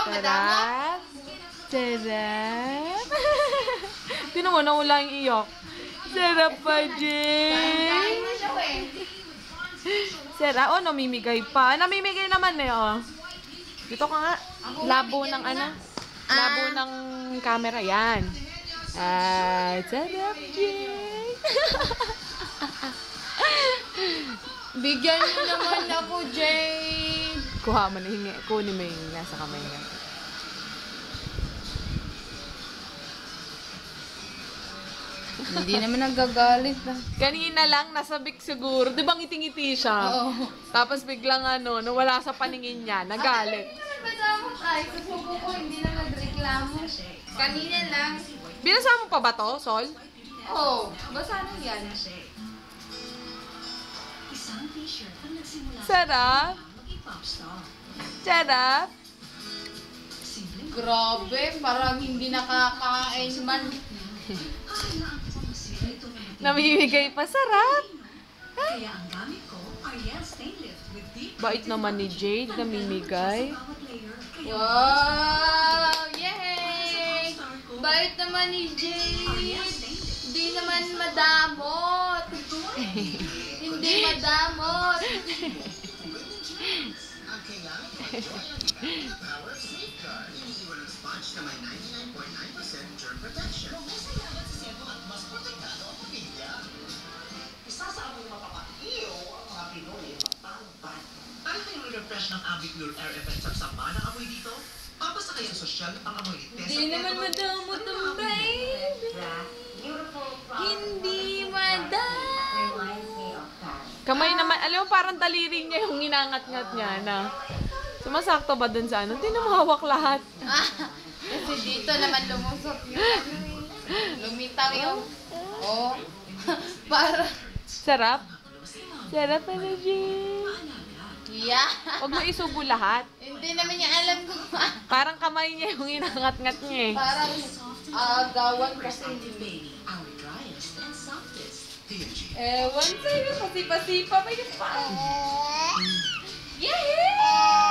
Sarap. Sarap. Tinan mo, nawala yung iyok. Sarap pa, Jay. Sarap. Oh, namimigay pa. Namimigay naman eh, oh. Dito ka nga. Labo ng ano? Labo ng camera. Yan. Sarap, Jay. Bigyan mo naman ako, Jay. Kuha mo na, hingi. Kunin mo yung nasa kamay niya. Hindi naman nagagalit. Kanina lang, nasa big siguro. Di ba ngiti-ngiti siya? Oo. Tapos biglang ano, nawala sa paningin niya, nagalit. Hindi naman madamo tayo. Sa subo ko, hindi na nagreklamo. Kanina lang. Binasa mo pa ba to, Sol? Oo. Basa na yan. Sarap. Sarap. Grabe, parang hindi nakakain man. Namimigay pa, sarap. Kaya ang gamit ko ay stainless with deep Bait naman ni Jade, namimigay. Wow! Yay! Bait naman ni Jade. Hindi naman madamot. Hindi madamot. Refresh ng Ambipure Air Effect sa sama ng amoy dito? Papasa kayo sa sosyal ang amoy ni Tessa. Hindi naman madamot ang baby. Hindi madamot. Kamay naman, alam mo parang daliri niya yung inangat-ngat niya na. Sumasakto ba dun sa ano? Hindi na mahawak lahat. Kasi dito naman lumusot yung lumitaw yung... Oh. Para... Sarap. Sarap na, Jade. Yeah. Huwag mo isubo lahat. Hindi naman niya alam kung... Parang kamay niya yung inangat-ngat niya eh. Parang agawan kasi. Our driest and softest. Ewan sa'yo, pasipa-sipa pa yun pa. Yay!